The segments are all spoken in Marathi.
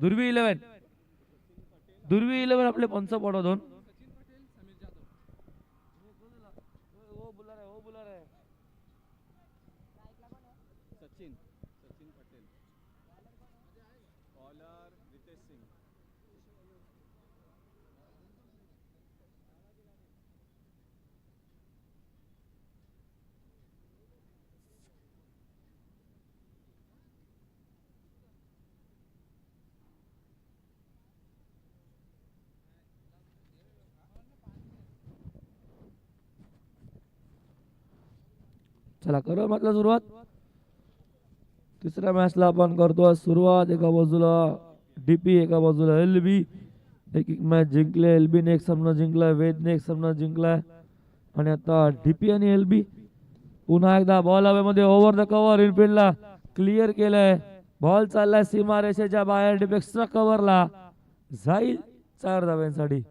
दुर्वी 11 आपले पंच पडो दोन. चला करू म्हटलं सुरुवात. तिसऱ्या मॅचला आपण करतो सुरुवात. एका बाजूला डीपी, एका बाजूला एलबी. एक एक मॅच जिंकले. एलबी ने एक सामना जिंकलाय, वेदने एक सामना जिंकलाय आणि आता डीपी आणि एलबी पुन्हा एकदा बॉल हवेमध्ये ओव्हर द कव्हर इनफिल्डला क्लिअर केलंय. बॉल चाललाय सीमा रेषेच्या बाहेर. डीप एक्स्ट्रा कव्हरला जाईल 4 धाव्यांसाठी.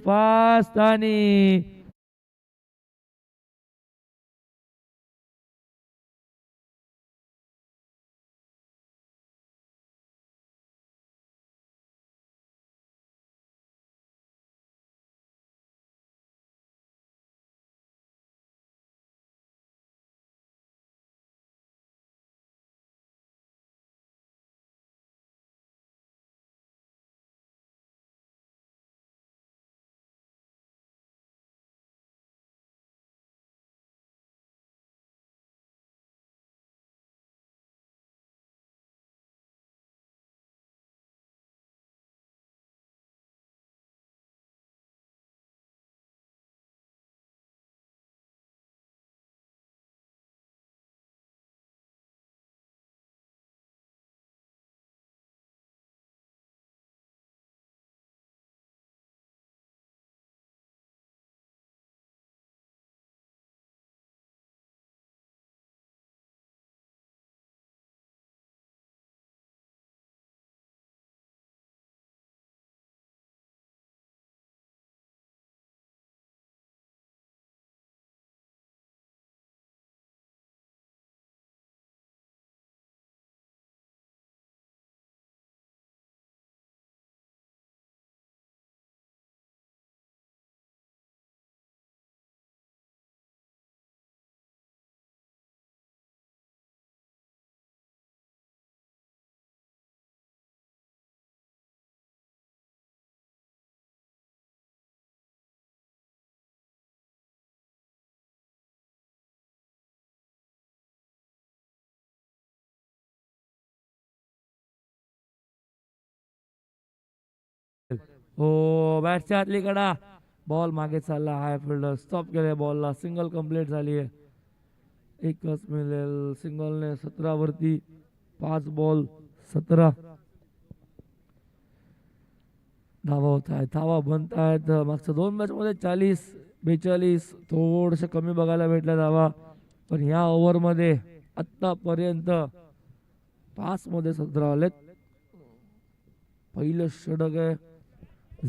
फास्ट आणि हो बॅटच्या आतली कडा. बॉल मागे चालला. हाय फिल्डर स्टॉप केले बॉलला. सिंगल कंप्लीट झाली आहे. एकच मिळेल सिंगलने 17 वरती. 5 बॉल 17 धावा होत आहेत. धावा बनत आहेत. मागच्या 2 मॅच मध्ये 40-42 थोडस कमी बघायला भेटल्या धावा. पण ह्या ओव्हर मध्ये आतापर्यंत 5 मध्ये 17 आलेत. पहिलं षटक आहे.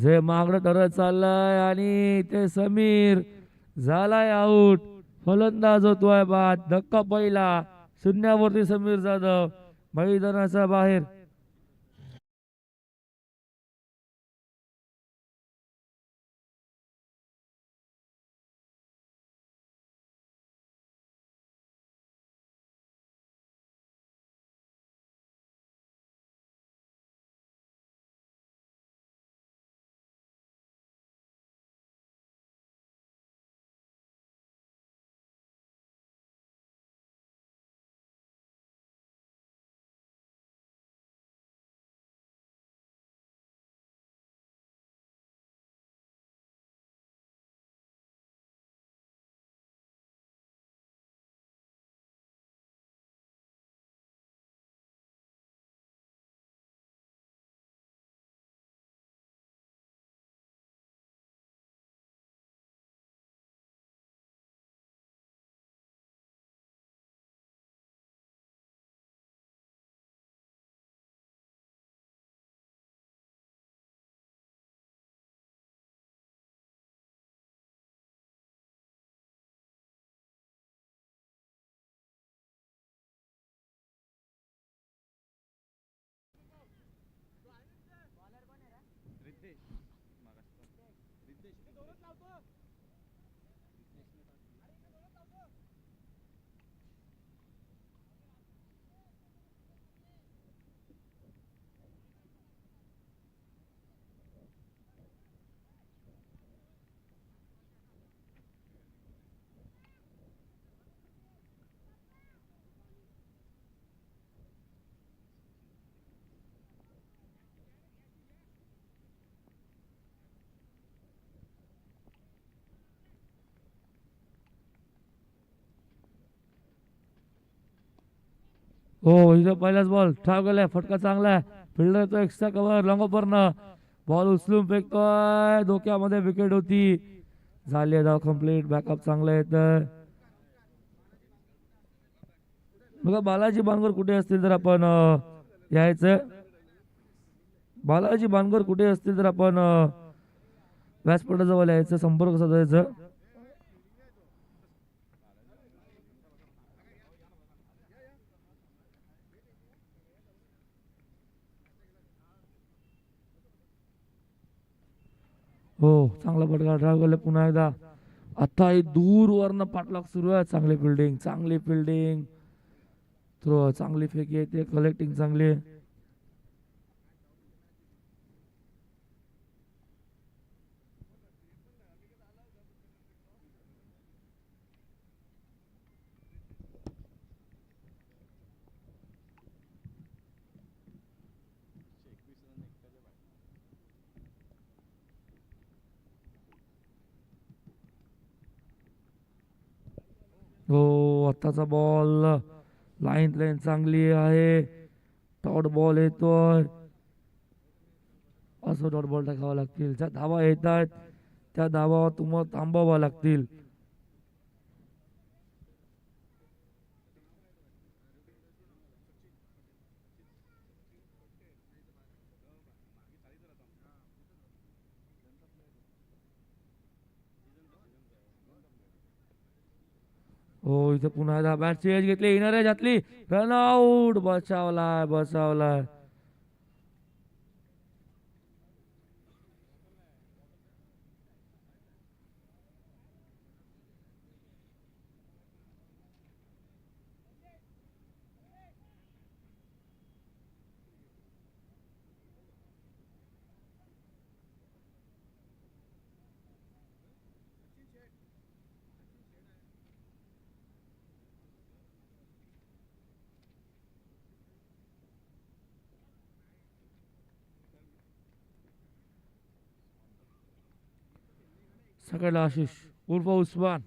जे मागणं ठरत चाललंय आणि ते समीर झालाय आऊट. फलंदाज होतोय बाद. धक्का पहिला. शून्यावरती समीर जाधव मैदानाच्या बाहेर. हो इथं पहिलाच बॉल ठाव गेलाय, फटका चांगला आहे. फिल्डर तो एक्स्ट्रा कव्हर लॉंग ऑफरनं बॉल उचलून फेकतोय, डोक्यामध्ये विकेट होती. झाली धाव कंप्लीट. बॅकअप चांगलं येतं. बघा बालाजी बानगर कुठे असतील तर आपण यायचं. बालाजी बानगर कुठे असतील तर आपण व्यासपीठाजवळ यायचं, संपर्क साधायचं. हो चांगला फटका ड्राईव्ह केला पुन्हा एकदा. आता ही दूरवरनं पाठलाग सुरू आहे. चांगली फिल्डिंग, चांगली फिल्डिंग, थ्रो चांगली फेकी येते, कलेक्टिंग चांगली आहे. हो आत्ताचा बॉल लाईन चांगली आहे. डॉट बॉल येतोय. असं डॉट बॉल टाकावा लागतील. ज्या धावा येत आहेत त्या धावा तुम्हाला थांबावा लागतील. हो इथे पुन्हा एकदा बॅट चेंज घेतली, येणार आहे घातली, रनआउट. बचावलाय बचावलाय. सगळ्याला आशिष उर्फ उस्मान.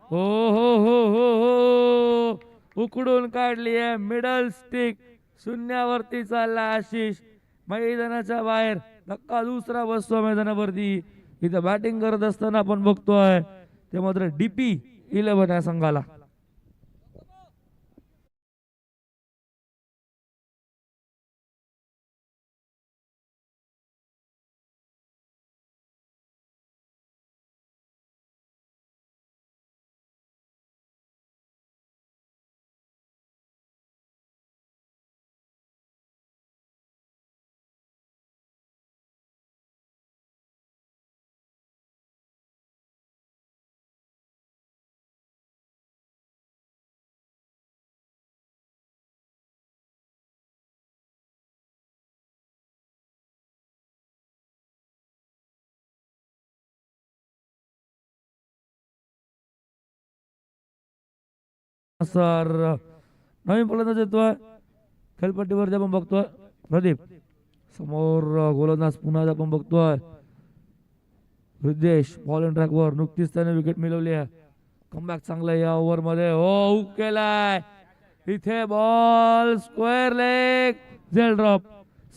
हो हो हो हो हो उकडून काढली आहे मिडल स्टिक. शून्यावरती चालला आशिष, मैदानाच्या बाहेर. धक्का दुसरा बसतो मैदानावरती. इथं बॅटिंग करत असताना आपण बघतोय ते मात्र डीपी 11 या संघाला. सर नवीन फलंदाज येतोय खेळपट्टीवरती आपण बघतोय प्रदीप. समोर गोलंदाज पुन्हा आपण बघतोय रिद्धेश. बॉल ऑन ट्रॅकवर नुकतीच त्याने विकेट मिळवली आहे. कमबॅक चांगला या ओव्हर मध्ये. हो हुक केलाय इथे बॉल स्क्वेअर लेग. झेल ड्रॉप.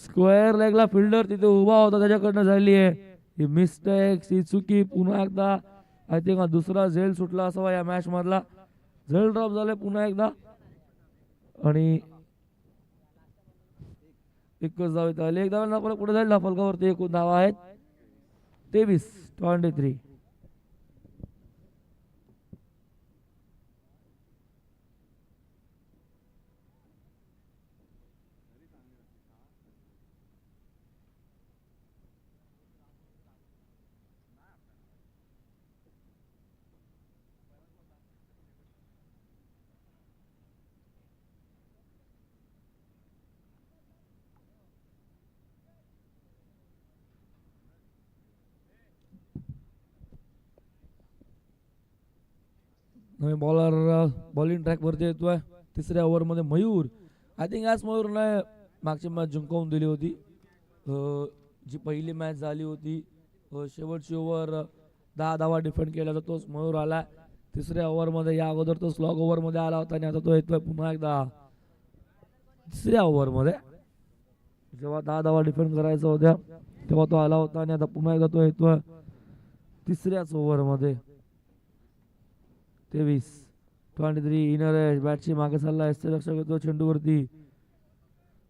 स्क्वेअर लेगला फिल्डर तिथे उभा होता त्याच्याकडनं झाली आहे ही मिस्टेक, ही चुकी. पुन्हा एकदा आय थिंक दुसरा झेल सुटला असावा या मॅच मधला. झेल ड्रॉप झाले पुन्हा एकदा आणि एकच धाव इथं आली. एक धाव आपल्याला पुढे जाईल फलकावरती. एकूण धावा आहेत 23. नवीन बॉलर बॉलिंग ट्रॅक वरती येतोय. तिसऱ्या ओव्हर मध्ये मयूर. आय थिंक आज मयूरने मागची मॅच जिंकवून दिली होती. जी पहिली मॅच झाली होती शेवटची ओव्हर 10 धावा डिफेंड केला तर तोच मयूर आला. तिसऱ्या ओव्हरमध्ये, या अगोदर तो स्लॉग ओव्हरमध्ये आला होता आणि आता तो येतोय पुन्हा एकदा तिसऱ्या ओव्हरमध्ये. जेव्हा 10 धावा डिफेंड करायचा होत्या तेव्हा तो आला होता आणि आता पुन्हा एकदा तो येतोय तिसऱ्याच ओव्हरमध्ये. 23 इनर बॅटची मागे चाललाय, लक्ष घेतो चेंडूवरती.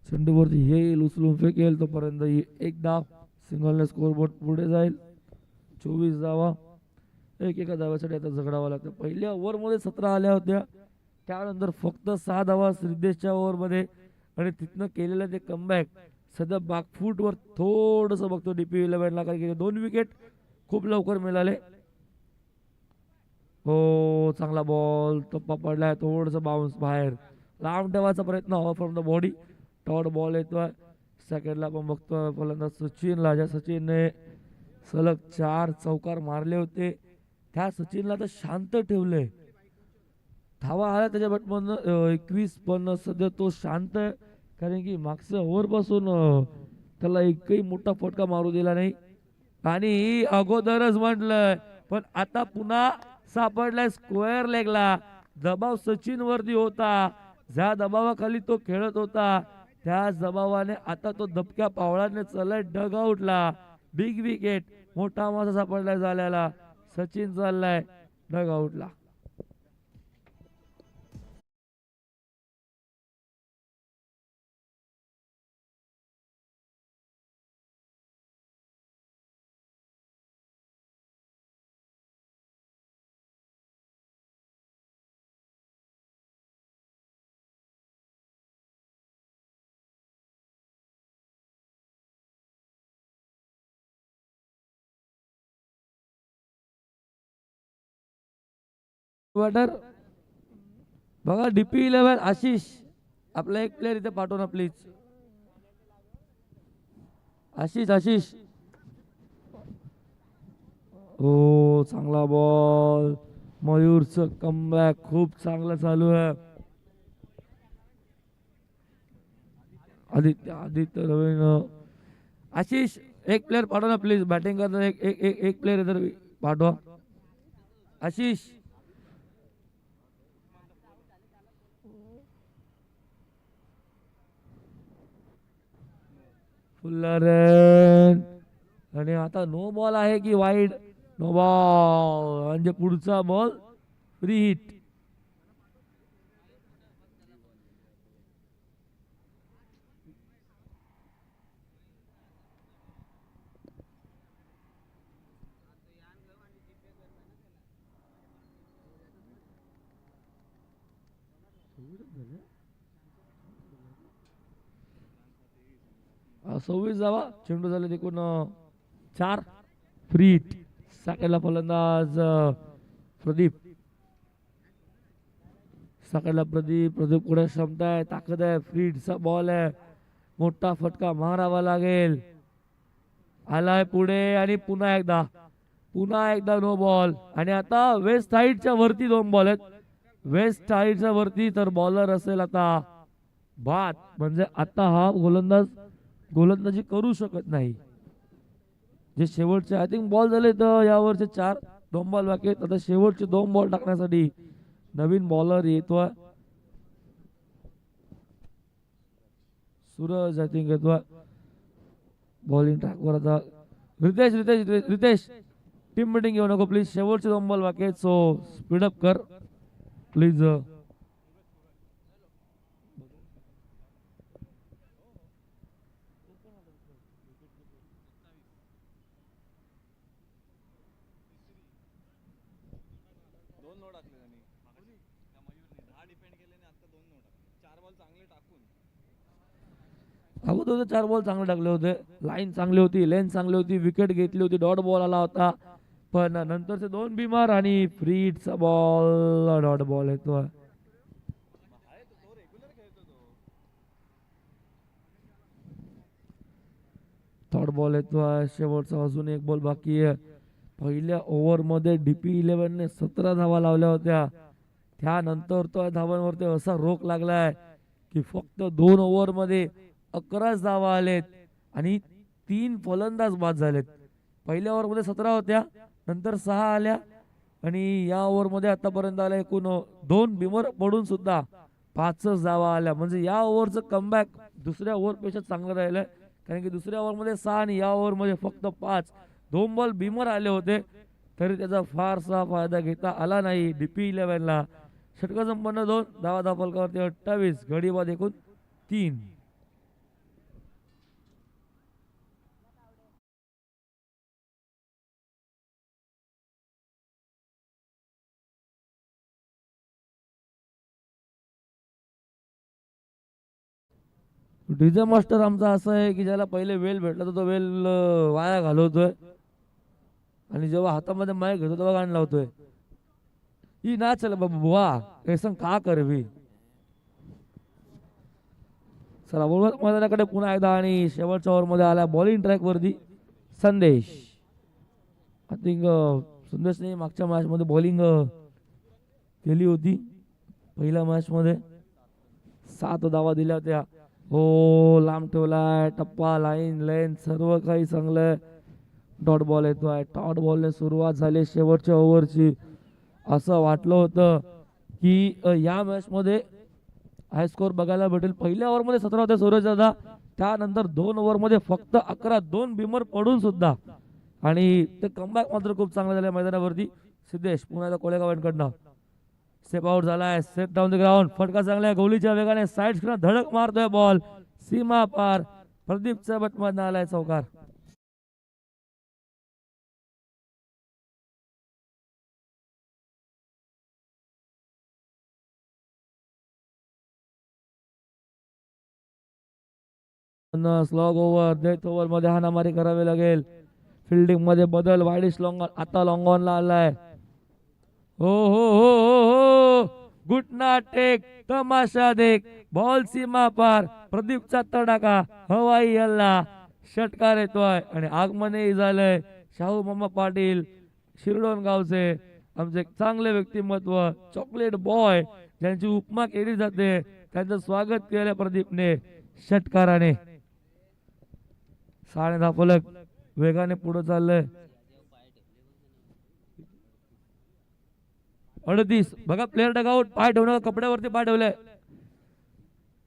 चेंडूवरती येईल, उचलून फेकेल, तोपर्यंत एक धाव, सिंगलने स्कोरबोर्ड पुढे जाईल. 24 धावा. एका धाव्यासाठी आता झगडावा लागतं. पहिल्या ओव्हरमध्ये 17 आल्या होत्या, त्यानंतर फक्त 6 धावा श्रीदेशच्या ओव्हरमध्ये आणि तिथनं केलेलं ते कमबॅक सध्या बॅकफूटवर थोडंसं बघतो डीपी 11ला, कारण की 2 विकेट खूप लवकर मिळाले. हो, चांगला बॉल टप्पा पडलाय, थोडंसं बाउन्स बाहेर, लांब ठेवायचा प्रयत्न हवा फ्रॉम द बॉडी. टॉड बॉल येतोय. सेकंडला पण बघतोय फलंदाज सचिनला, ज्या सचिनने सलग 4 चौकार मारले होते त्या सचिनला तर शांत ठेवले. धावा आला त्याच्या बॅटमधनं 21, पण सध्या तो शांत आहे, कारण की मागच्या ओव्हरपासून त्याला एकही मोठा फटका मारू दिला नाही. आणि अगोदरच म्हटलंय, पण आता पुन्हा सापडलाय स्क्वेअर लेगला. दबाव सचिन वरती होता, ज्या दबावाखाली तो खेळत होता त्याच दबावाने आता तो दबक्या पावलाने चाललाय डग आउटला. बिग विकेट, मोठा मासा सापडलाय झाल्याला. सचिन चाललाय डग आउटला. बॅटर बघा डीपी 11 आशिष, आपला एक प्लेअर इथे पाठव ना प्लीज. आशिष. हो, चांगला बॉल. मयूरचं कमबॅक खूप चांगलं चालू आहे. आदित्य रवीन. आशिष, एक प्लेअर पाठव ना प्लीज, बॅटिंग करताना एक प्लेअर इधर पाठवा. आशिष. फुल्लर आणि आता नो बॉल आहे की वाईड? नो बॉल, म्हणजे पुढचा बॉल फ्री हिट. सव्वीस जावा, चेंडू झाले तिकून 4. Free hit. साकेला फलंदाज प्रदीप. साकेला प्रदीप पुढे क्षमता आहे, ताकद आहे. फ्री हिटचा बॉल आहे, मोठा फटका मारावा लागेल. आलाय पुढे आणि पुन्हा एकदा नो बॉल. आणि आता वेस्ट साईडच्या वरती 2 बॉल आहेत. वेस्ट साईडच्या वरती तर बॉलर असेल आता बाद, म्हणजे आता हा गोलंदाजी करू शकत नाही. जे शेवटचे आय थिंक बॉल झाले तर यावरचे 2 बॉल बाकी आहेत. आता शेवटचे 2 बॉल टाकण्यासाठी नवीन बॉलर येतोय, सूरज आय थिंक येतोय बॉलिंग ट्रॅकवर. आता रितेश टीम मीटिंग घेऊ नको प्लीज, शेवटचे 2 बॉल बाकी आहेत, सो स्पीडअप कर प्लीज. अगोदर 4 बॉल चांगले टाकले होते, लाईन चांगली होती, लेंथ चांगली होती, विकेट घेतली होती, डॉट बॉल आला होता. पण नंतरचे 2 बिमार आणि फ्री हिटचा बॉल, डॉट बॉल येतो. थर्ड बॉल येतोय, शेवटचा अजून 1 बॉल बाकी आहे. पहिल्या ओव्हरमध्ये डीपी 11ने 17 धावा लावल्या होत्या, त्यानंतर तो धावांवरती असा रोख लागलाय की फक्त 2 ओव्हरमध्ये 11 धावा आलेत आणि 3 फलंदाज बाद झालेत. पहिल्या ओव्हरमध्ये 17 होत्या, नंतर 6 आल्या, आणि या ओव्हरमध्ये आतापर्यंत आला एकूण 2 बिमर पडून सुद्धा 5च धावा आल्या. म्हणजे या ओव्हरचं कमबॅक दुसऱ्या ओव्हरपेक्षा चांगलं राहिलंय. कारण की दुसऱ्या ओव्हरमध्ये 6 आणि या ओव्हरमध्ये फक्त 5. 2 बॉल बिमर आले होते तरी त्याचा फारसा फायदा घेता आला नाही डीपी 11ला. षटक संपन्न 2 धावा धापलकावरती 28 गडी बाद एकूण 3. डीजे मास्टर आमचा असा आहे की ज्याला पहिले वेल भेटला तर तो वेल वाया घालवतोय आणि जेव्हा हातामध्ये माईक घेतो तेव्हा गाण लावतोय. ही ना चल बुवा ऐसा का करवी. चला बरोबर मैदानाकडे पुन्हा एकदा आणि शेवटच्या ओव्हरमध्ये आला बॉलिंग ट्रॅक वरती संदेश. आय थिंक संदेशने मागच्या मॅच मध्ये बॉलिंग केली होती. पहिल्या मॅच मध्ये 7 धावा दिल्या होत्या. हो लांब ठेवलाय टप्पा लाईन लेन सर्व काही चांगलं. डॉट बॉल येतोय. डॉट बॉलने सुरुवात झाली शेवटच्या ओव्हरची. असं वाटलं होतं की या मॅच मध्ये हाय स्कोर बघायला भेटेल. पहिल्या ओव्हरमध्ये 17 होते सूरज दादा. त्यानंतर 2 ओव्हरमध्ये फक्त 11. 2 बिमर पडून सुद्धा आणि ते कमबॅक मात्र खूप चांगलं झालं मैदानावरती. सिद्धेश पुन्हा एकदा कोळेगावांकडनं स्टेप आउट झालाय. Set down the ground. फटका चांगल्या गोलीच्या वेगाने साईड धडक मारतोय बॉल सीमा पार. प्रदीपच्या बटमधनं आलाय चौकार. स्लॉग ओव्हर डेथ ओव्हर मध्ये हाणामारी करावी लागेल. फिल्डिंग मध्ये बदल. वाईडिश लॉंग आता लॉंग ऑनला आलाय. हो हो हो हो हो घुटना टेक तमाशा देख. बॉल सीमा पार. प्रदीपचा तडाखा हवाई हल्ला. षटकार येतोय आणि आगमनही झालंय. शाहू मामा पाटील शिरडोन गावचे आमचे चांगले व्यक्तिमत्व चॉकलेट बॉय ज्यांची उपमा केली जाते त्यांचं स्वागत केलं प्रदीपने षटकाराने. 10.5 फलक वेगाने पुढे चाललंय. 38 बघा प्लेअर डगआउट. पाय ठेवणं कपड्यावरती पाय ठेवलाय.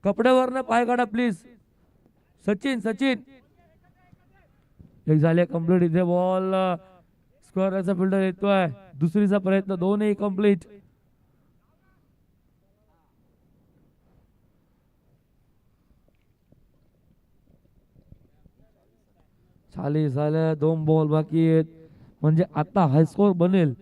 कपड्यावरनं पाय काढा प्लीज. सचिन सचिन एक झाले कंप्लीट. इथे बॉल स्क्वेअरचा फिल्डर येतोय. दुसरीचा प्रयत्न. दोनही कंप्लीट. चाली झाल्या. 2 बॉल बाकी आहेत. म्हणजे आता हायस्कोर बनेल.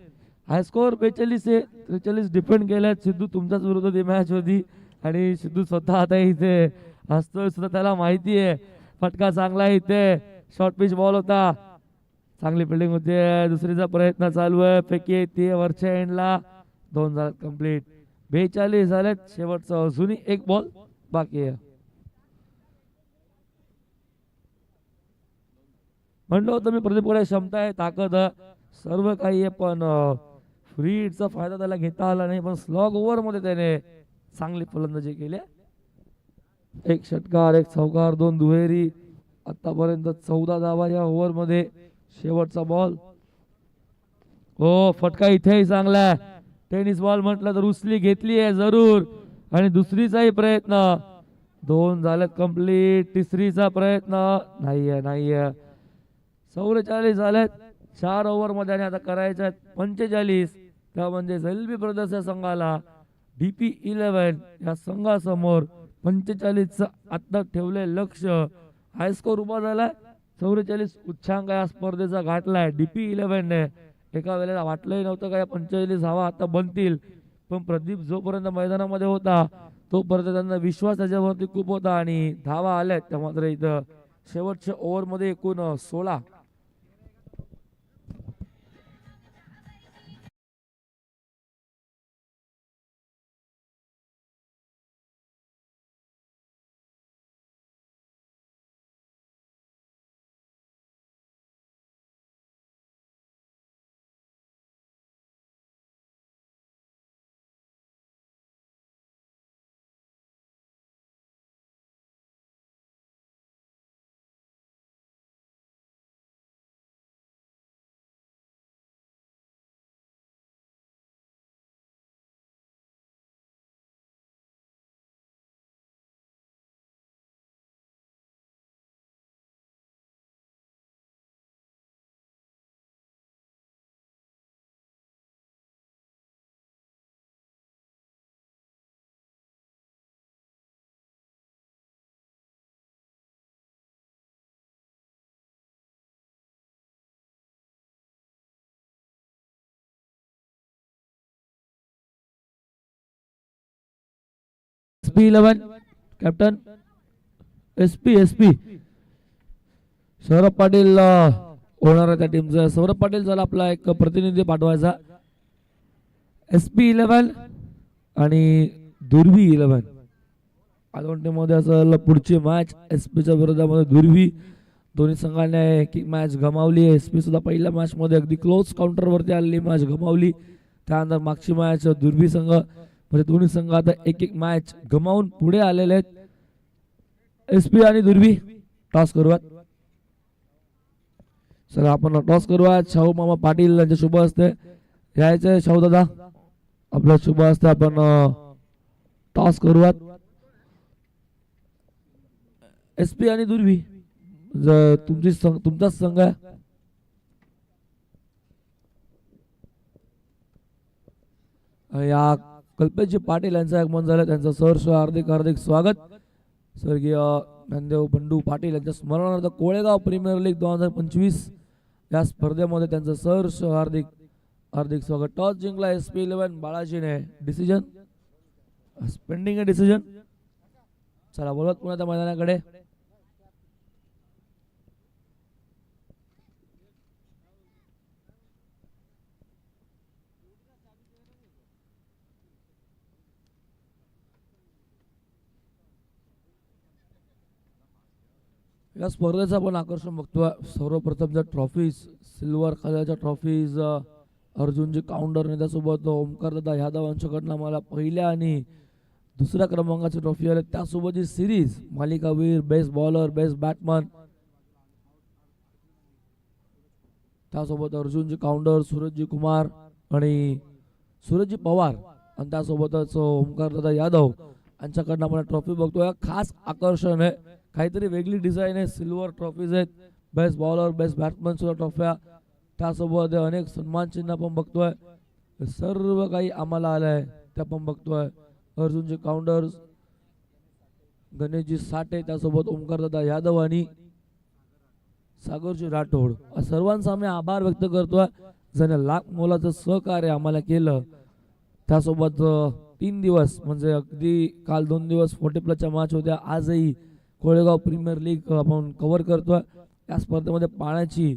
हायस्कोर 42 आहे. 43 डिफेंड केल्यात. सिद्धू तुमच्याच विरुद्ध ती मॅच होती आणि सिद्धू स्वतः आता इथे हसतोय सुद्धा. त्याला माहिती आहे फटका चांगला इथे. शॉर्ट पिच बॉल होता. चांगली फिल्डिंग होते. दुसरीचा प्रयत्न चालू आहे. फेकी येते वरच्या एंडला. 2 झाले कंप्लीट. 42 झालेत. शेवटचा अजूनही 1 बॉल बाकी आहे. म्हणलं होतं मी प्रदीपकडे क्षमता आहे ताकद सर्व काही आहे पण फ्री हिटचा फायदा त्याला घेता आला नाही. पण स्लॉग ओव्हर मध्ये त्याने चांगली फलंदाजी केली. 1 षटकार 1 चौकार 2 दुहेरी. आतापर्यंत 14 धावा या ओव्हर मध्ये. शेवटचा बॉल. हो फटका इथेही चांगला. टेनिस बॉल म्हटलं तर उचली घेतली आहे जरूर. आणि दुसरीचाही प्रयत्न. 2 झालेत कंप्लीट. तिसरीचा प्रयत्न नाहीये नाहीये. 44 झालेत 4 ओव्हर मध्ये आणि आता करायचे आहेत 45. त्या म्हणजे एलबी ब्रदर्स या संघाला डीपी 11 या संघासमोर 45चं आता ठेवले लक्ष. हायस्कोर उभा झालाय 44. उच्चांक या स्पर्धेचा गाठलाय डीपी 11 ने. एका वेळेला वाटलंही नव्हतं का या 45 धावा आता बनतील. पण प्रदीप जोपर्यंत मैदानामध्ये होता तोपर्यंत त्यांना विश्वास त्याच्यावरती खूप होता आणि धावा आल्यात. त्या मात्र इथं शेवटच्या ओव्हर मध्ये एकूण 16 SP11 captain SP Saurabh Patil होणार आहे त्या टीमचा. सौरभ पाटील झाला आपला एक प्रतिनिधी पाठवायचा. SP11 आणि दुर्वी 11 दोन टीम मध्ये असेल पुढची मॅच. एसपीच्या विरोधामध्ये दुर्वी. दोन्ही संघाने एक मॅच गमावली. एसपी सुद्धा पहिल्या मॅच मध्ये अगदी क्लोज काउंटर वरती आलेली मॅच गमावली. त्यानंतर मागची मॅच दुर्वी संघ म्हणजे दोन्ही संघ आता एक मॅच गमावून पुढे आलेले आहेत. एसपी आणि दुर्वी टॉस करूयात. सर आपण टॉस करूयात. शाहू मामा पाटील यांच्या शुभ हस्ते यायचे. शाहू दादा आपल्या शुभ हस्ते आपण टॉस करूयात. एसपी आणि दुर्वी तुमचाच संघ आहे. या कल्पेशजी पाटील यांचं आगमन झालं. त्यांचं सहर्ष हार्दिक हार्दिक स्वागत. स्वर्गीय ज्ञानदेव बंडू पाटील यांच्या स्मरणार्थ कोळेगाव प्रीमियर लीग 2025 या स्पर्धेमध्ये त्यांचं सहर्ष हार्दिक हार्दिक स्वागत. टॉस जिंकला SP11 बाळाजीने. डिसिजन पेंडिंग आहे डिसिजन. चला बोलत पुन्हा त्या मैदानाकडे. या स्पर्धेचं आपण आकर्षण बघतोय. सर्वप्रथमच्या ट्रॉफीज सिल्वर कलरच्या ट्रॉफीज अर्जुनजी काउंटर त्यासोबत ओमकार दादा यादव यांच्याकडनं मला पहिल्या आणि दुसऱ्या क्रमांकाची ट्रॉफी आली. त्यासोबतची सिरीज मालिकावीर बेस्ट बॉलर बेस्ट बॅट्समन त्यासोबत अर्जुनजी काउंटर सूरजजी कुमार आणि सूरजजी पवार आणि त्यासोबतच ओमकार दादा यादव यांच्याकडनं आपण ट्रॉफी बघतोय. खास आकर्षण आहे. काहीतरी वेगळी डिझाईन आहे. सिल्वर ट्रॉफीज आहेत. बेस्ट बॉलर बेस्ट बॅट्समन सुद्धा ट्रॉफ्या. त्यासोबत अनेक सन्मान चिन्ह आपण बघतोय. सर्व काही आम्हाला आलंय ते आपण बघतोय. अर्जुनजी काउंटर्स गणेशजी साठे त्यासोबत ओमकारदादा यादव आणि सागरजी राठोड सर्वांचा आम्ही आभार व्यक्त करतोय. ज्याने लाख मोलाचं सहकार्य आम्हाला केलं. त्यासोबत 3 दिवस म्हणजे अगदी काल 2 दिवस 40+ मॅच होत्या. आजही कोळेगाव प्रीमियर लीग आपण कव्हर करतोय. या स्पर्धेमध्ये पाण्याची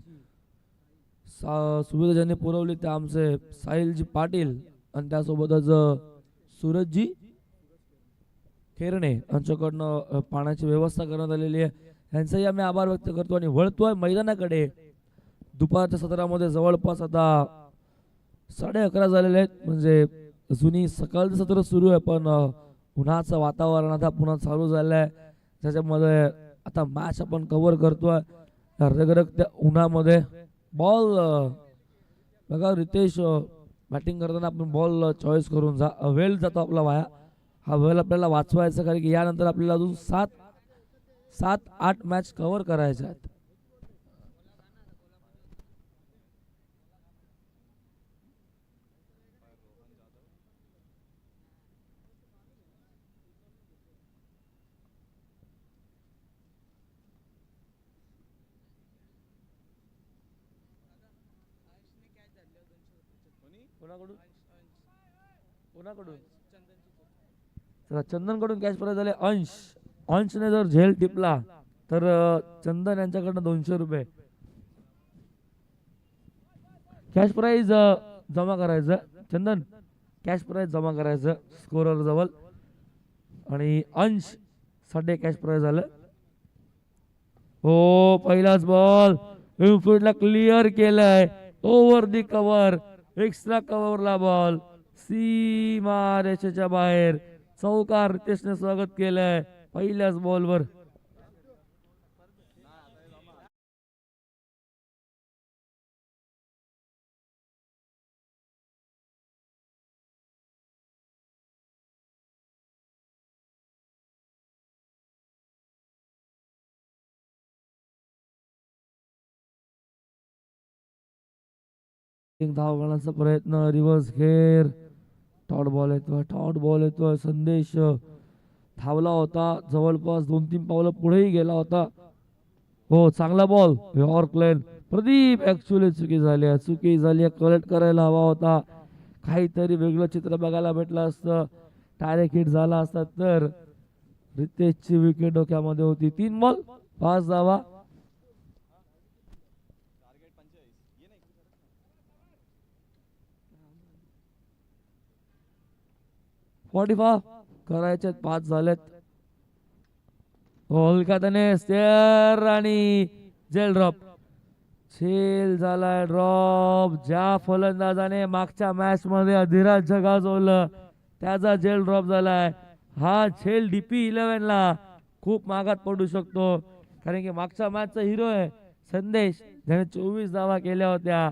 सुविधा ज्यांनी पुरवली ते आमचे साहिलजी पाटील आणि त्यासोबतच सूरजजी खेरणे यांच्याकडनं पाण्याची व्यवस्था करण्यात आलेली आहे. यांचाही आम्ही आभार व्यक्त करतो आणि वळतोय मैदानाकडे. दुपारच्या सत्रामध्ये जवळपास आता 11:30 झालेले आहेत. म्हणजे जुनी सकाळचं सत्र सुरू आहे पण उन्हाचं वातावरण आता पुन्हा चालू झालं आहे. त्याच्यामध्ये आता मॅच आपण कव्हर करतोय. रगरगत्या उन्हामध्ये बॉल बघा रितेश बॅटिंग करताना आपण बॉल चॉईस करून वेळ जातो आपला वाया. हा वेळ आपल्याला वाचवायचा कारण की यानंतर आपल्याला अजून 7-8 मॅच कव्हर करायच्या आहेत. कोणाकडून चला चंदनकडून कॅश प्राइज झाले. अंशने जर झेल टिपला तर चंदन यांच्याकडनं 200 रुपये कॅश प्राइज जमा करायचं. चंदन कॅश प्राइज जमा करायचं स्कोरर जवळ आणि अंश साठी कॅश प्राइज झालं. हो पहिलाच बॉल इनफिल्डला क्लिअर केलाय. ओव्हर दी कव्हर एक्स्ट्रा कव्हरला बॉल सीमा रेषेच्या बाहेर. चौकार रितेशने स्वागत केलंय पहिल्याच बॉलवर. धाव घेण्याचा प्रयत्न रिव्हर्स घेर टॉट बॉल येतोय. संदेश धावला होता जवळपास 2-3 पावलं पुढेही गेला होता. हो चांगला बॉल यॉर्क लेन. प्रदीप ऍक्च्युअली चुकी झाली कलेक्ट करायला हवा होता. काहीतरी वेगळं चित्र बघायला भेटलं असतं. डायरेक्ट हिट झाला असता तर रितेशची विकेट डोक्यामध्ये होती. 3 बॉल 5 धावा. करायचे 5 झालेत. कोलकाताने स्टेअर आणि जेल ड्रॉप. झेल झालाय ड्रॉप. ज्या फलंदाजाने मागच्या मॅच मध्ये अधिराज्य गाजवलं त्याचा जेल ड्रॉप झालाय. हा झेल डीपी 11 ला खूप मागात पडू शकतो, कारण की मागच्या मॅचचा हिरो आहे संदेश, ज्याने 24 धावा केल्या होत्या.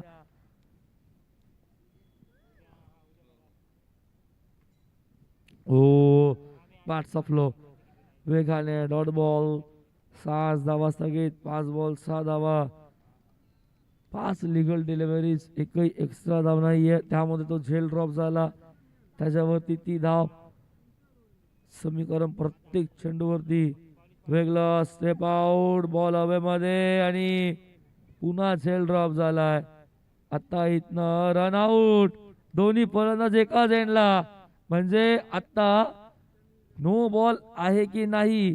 ओ बॅट्स फ्लो वेगाने डॉट बॉल. 6 धावा स्थगित. 5 बॉल 6 धावा. 5 लिगल डिलिव्हरीज. एकही एक्स्ट्रा धाव नाहीये. त्यामध्ये तो झेल ड्रॉप झाला, त्याच्यावरती ती धाव. समीकरण प्रत्येक चेंडूवरती वेगळं. Step out. बॉल हवेमध्ये आणि पुन्हा झेल ड्रॉप झालाय. आता इथनं रन आउट. दोन्ही फलंदाज एकाच एंडला. म्हणजे आता नो बॉल आहे की नाही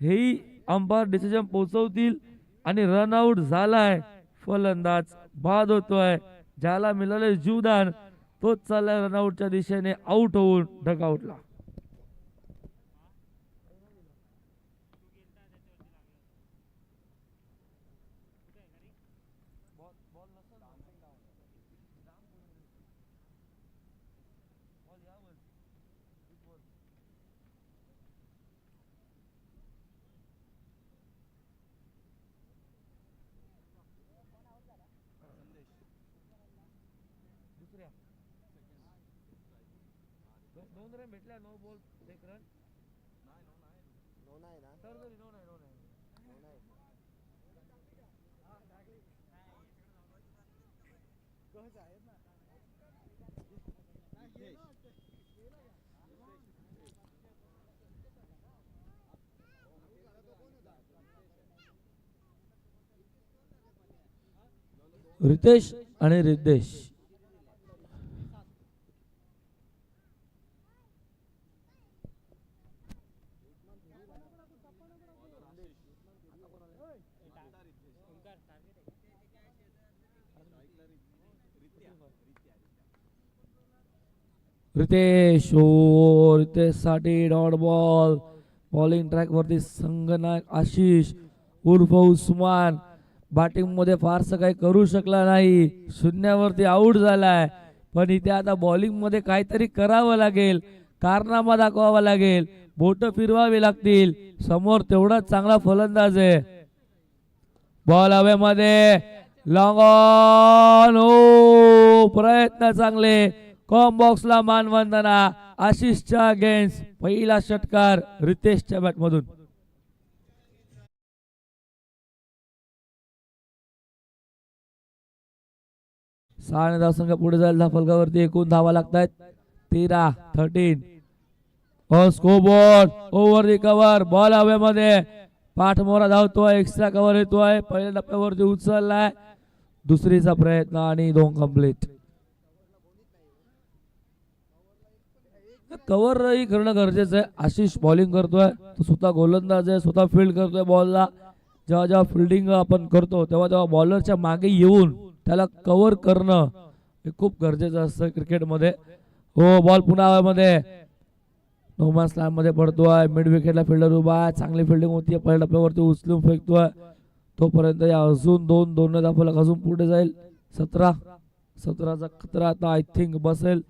हेही अंपायर डिसिजन पोहोचवतील. आणि रन आउट झालाय. फलंदाज बाद होतोय. ज्याला मिळाले जीवदान तोच चाललाय रनआउटच्या दिशेने आउट होऊन डगआउटला. दोन रन भेटल्या. No ball 1 run. रितेश आणि रिद्देश. रितेश. ओ रितेश साठी डॉट बॉल. बॉलिंग ट्रॅक वरती संगनायक आशिष उर्फ उस्मान बॅटिंग मध्ये फारसं काही करू शकला नाही. शून्यावरती आउट झालाय. पण इथे आता बॉलिंग मध्ये काहीतरी करावं लागेल. कारनामा दाखवावा लागेल. बोट फिरवावी लागतील. समोर तेवढाच चांगला फलंदाज आहे. बॉल हवेमध्ये. Long on. ओ प्रयत्न चांगले. कॉम बॉक्सला मानवंदना. आशिषच्या अगेन्स्ट पहिला षटकार रितेशच्या बॅट मधून. 6 धावसंख्या पुढे जाईल. फलकावरती एकूण धावा लागतायत 13. Scoreboard over recover. बॉल हवेमध्ये. पाठमोरा धावतोय. एक्स्ट्रा कव्हर येतोय. पहिल्या टप्प्यावरती उचललाय. दुसरीचा प्रयत्न आणि 2 कंप्लीट. कव्हरही करणं गरजेचं आहे. आशिष बॉलिंग करतोय. तो स्वतः गोलंदाज आहे. स्वतः फील्ड करतोय बॉलला. जेव्हा जेव्हा फिल्डिंग आपण करतो तेव्हा तेव्हा बॉलरच्या मागे येऊन त्याला कव्हर करणं हे खूप गरजेचं असतं क्रिकेटमध्ये. हो बॉल पुन्हा हवेमध्ये. नोमॅन्स लँड मध्ये पडतोय. मिड विकेटला फिल्डर उभा आहे. चांगली फिल्डिंग होती. पहिल्या टप्प्यावरती उचलून फेकतोय. तोपर्यंत या अजून 2 धाफलक अजून पुढे जाईल. 17चा खतरा आता आय थिंक बसेल.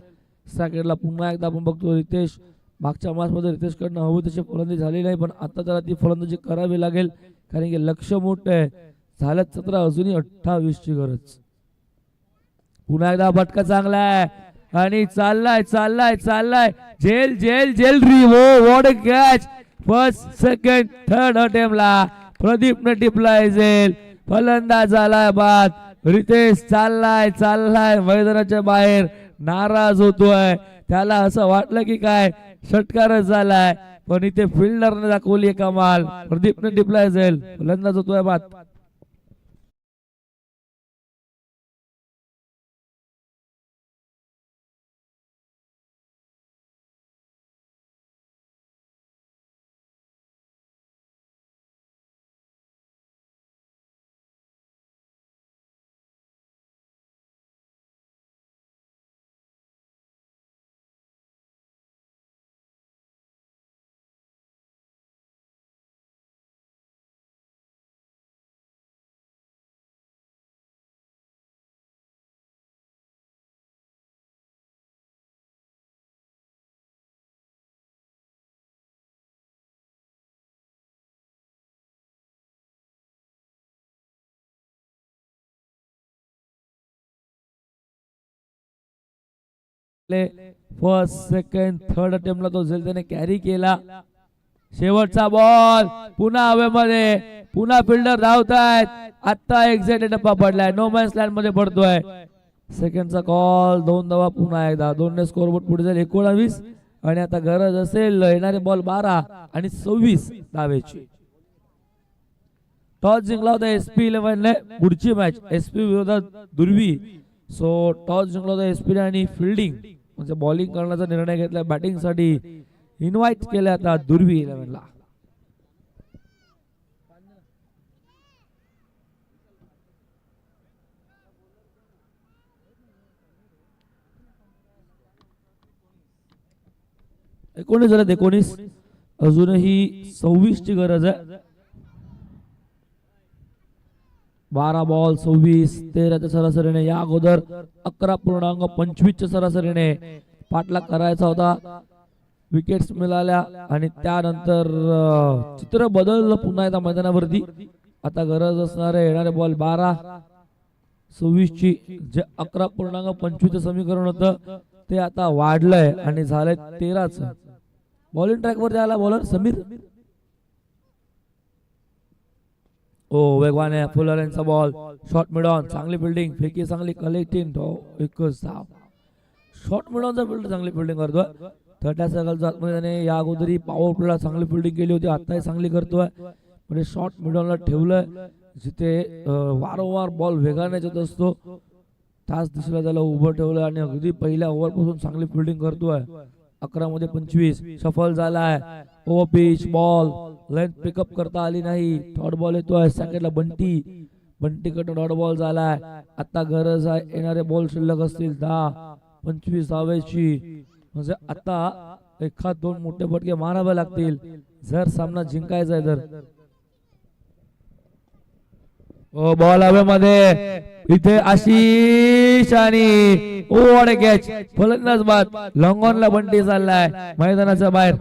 सॅकेटला पुन्हा एकदा आपण बघतो रितेश. मागच्या मॅच मध्ये रितेश कडनं हवी तशी फलंदाजी झाली नाही, पण आता त्याला ती फलंदाजी करावी लागेल, कारण की लक्ष मोठं आहे. झाल्यात 17, अजूनही 28 ची गरज. पुन्हा एकदा फटका चांगला आहे आणि चाललाय चाललाय चाललाय. जेल जेल जेल रिवो. What a catch. First second third अटेम्प्टला प्रदीपने टिपलाय जेल. फलंदाज झालाय बाद. रितेश चाललाय चाललाय मैदानाच्या बाहेर. नाराज होतोय. त्याला असं वाटलं की काय षटकारच झालाय, पण इथे फिल्डरने दाखवली कमाल. प्रदीपने टिपलाय जेल. फलंदाज होतोय बाद. फर्स्ट सेकंड थर्ड अटेम्प्टला तो त्याने कॅरी केला. शेवटचा बॉल पुन्हा हवेमध्ये, पुन्हा फिल्डर धावतायत. आता एक्झॅक्ट टप्पा पडलाय, नो मॅन्स लँड मध्ये पडतोय. सेकंडचा कॉल, 2 धावा पुन्हा एकदा, 2 ने स्कोरबोर्ड पुढे जाईल 19. आणि आता गरज असेल येणारे बॉल 12 आणि 26 धावेची. टॉस जिंकला होता SP 11 ने. पुढची मॅच SP विरोधात दुर्वी. सो टॉस जिंकला होता SP आणि फिल्डिंग म्हणजे बॉलिंग करण्याचा निर्णय घेतला. बॅटिंग साठी इन्व्हाइट केले आता दुर्वी 11 ला. एकोणीस झाले, 19. अजूनही 26 ची गरज आहे. 12 बॉल 26, 13च्या सरासरीने. या अगोदर 11.25च्या सरासरीने पाठलाग करायचा होता. विकेट्स मिळाल्या आणि त्यानंतर चित्र बदललं पुन्हा एकदा मैदानावरती. आता गरज असणारे येणारे बॉल 12 26 ची. जे 11.25चं समीकरण होतं ते आता वाढलंय आणि झालंय 13च. बॉलिंग ट्रॅक वर आला बॉलर समीर. ओ वेगवान आहे. फुलर यांचा बॉल, शॉर्ट मिड ऑन, चांगली फिल्डिंग, फेकी चांगली, कलेक्टिंग, एकच धाव. शॉर्ट मिड ऑनचा फिल्डर चांगली फिल्डिंग करतोय. 30 सेकंदाच्या आतमध्ये त्याने या अगोदरही पॉवर प्लेला चांगली फिल्डिंग केली होती, आताही चांगली करतोय. म्हणजे शॉर्ट मिड ऑनला ठेवलंय जिथे वारंवार बॉल वेगाने येत असतो त्याच दिशेला त्याला उभं ठेवलं आणि अगदी पहिल्या ओव्हर पासून चांगली फिल्डिंग करतोय. 11 मध्ये 25 सफल झालाय. Over pitch ball, length pickup करता आली नाही. डॉट बॉल येतोय. सेकंडला बंटी कडून डॉट बॉल झालाय. आता गरज आहे येणारे बॉल शिल्लक असतील 10-25 धावेची. म्हणजे आता एखाद 2 मोठे फटके मारावे लागतील जर सामना जिंकायचा आहे तर. बॉल हवेमध्ये, इथे आशिष आणि ओव्हर कॅच, फलंदाज बाद. लॉंग ऑनला बंटी चाललाय मैदानाच्या बाहेर.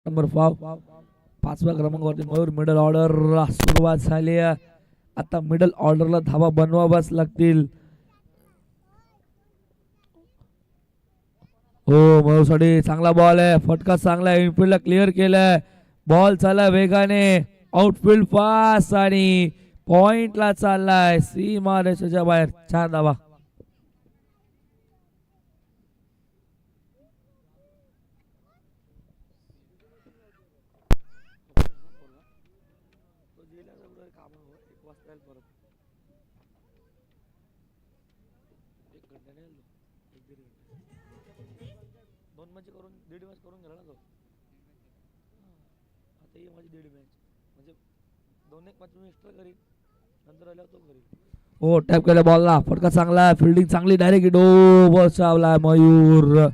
नंबर 5व्या क्रमांकावरती मयूर. मिडल ऑर्डर सुरुवात झाली. आता मिडल ऑर्डरला धावा बनवाव्याच लागतील. हो मयूर साठी चांगला बॉल आहे, फटका चांगला आहे, इनफिल्डला क्लिअर केलाय. बॉल चालला वेगाने, आउटफील्ड पास आणि पॉइंटला चाललाय सीमा रेषेच्या बाहेर. 4 धावा. हो टॅप केला बॉलला, फटका चांगला, फिल्डिंग चांगली, डायरेक्ट डोवर चावला मयूर.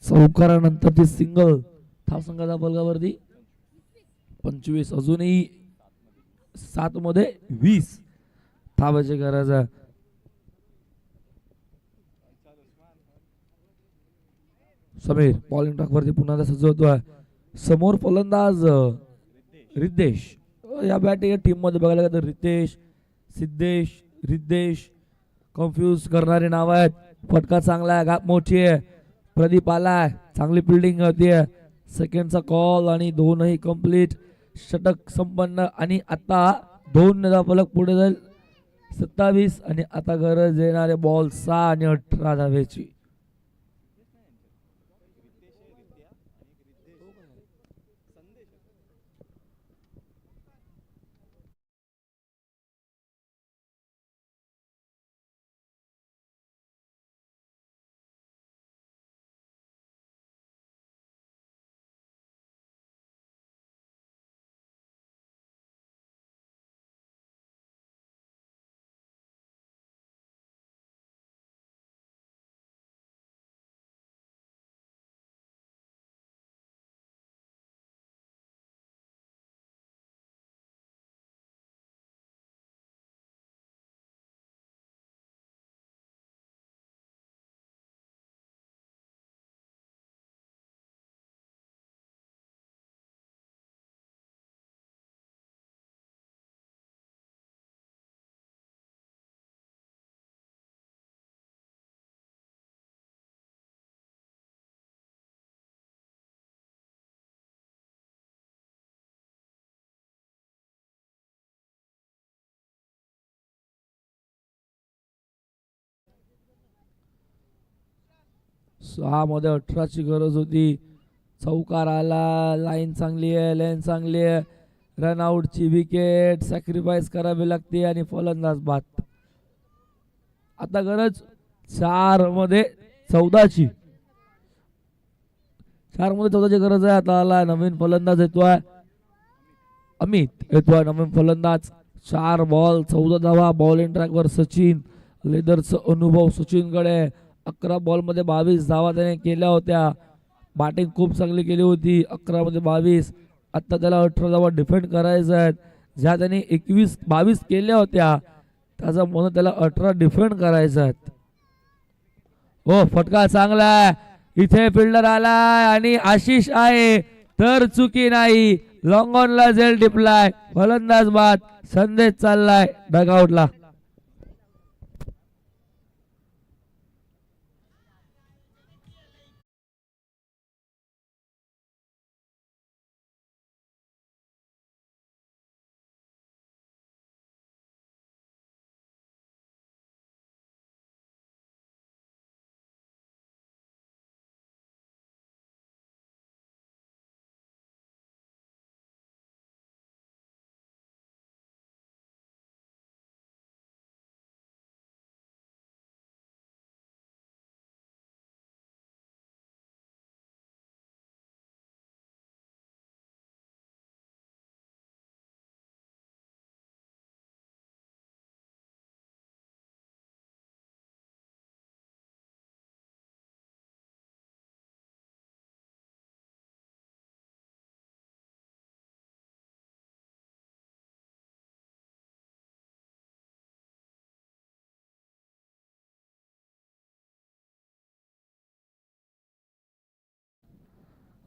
चौकारानंतरची सिंगल. धावसंख्याचा बलगावरती 25. अजूनही 7 मध्ये 20 धावाची गरज आहे. समीर बॉलिंग ट्रॅक वरती पुन्हा सजवतोय. समोर फलंदाज रिद्धेश. या बॅटिंग टीम मध्ये बघायला गेलं तर रितेश, रिद्धेश कन्फ्यूज करणारे नाव आहेत. फटका चांगला आहे, गाप मोठी आहे. प्रदीप आलाय, चांगली फिल्डिंग होतीये. सेकंडचा कॉल आणि 2ही कंप्लीट. षटक संपन्न आणि आता 2 फलक पुढे जाईल 27. आणि आता गरज येणारे बॉल 6 आणि 18 धावेची. 6 मध्ये 18ची गरज होती. चौकार आला. लाईन चांगली आहे, लेन चांगली आहे. रनआउटची विकेट सॅक्रिफाईस करावी लागते आणि फलंदाज बाद. आता गरज 4 मध्ये 14ची. 4 मध्ये 14ची गरज आहे. आता आला नवीन फलंदाज येतोय. अमित येतोय नवीन फलंदाज. 4 बॉल 14 धावा. बॉलिंग ट्रॅकवर सचिन. लेदरचा अनुभव सचिनकडे. 11 बॉल मध्ये 22 धावा त्याने केल्या होत्या. बॅटिंग खूप चांगली केली होती. 11 मध्ये 22. आता त्याला 18 धावा डिफेंड करायचा आहेत. ज्या त्याने 22 केल्या होत्या त्याचा म्हणून त्याला 18 डिफेंड करायचा आहेत. हो फटका चांगला आहे. इथे फिल्डर आलाय आणि आशिष आहे तर चुकी नाही. लॉंग ऑनला झेल टिपलाय. फलंदाज बाद. संदेश चाललाय डगआउटला.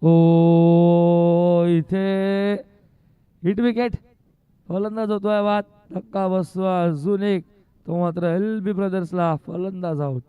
ओ इथे हिट विकेट. फलंदाज होतोय बाद. धक्का बसतो अजून एक. तो मात्र LB ब्रदर्सला. फलंदाज आउट.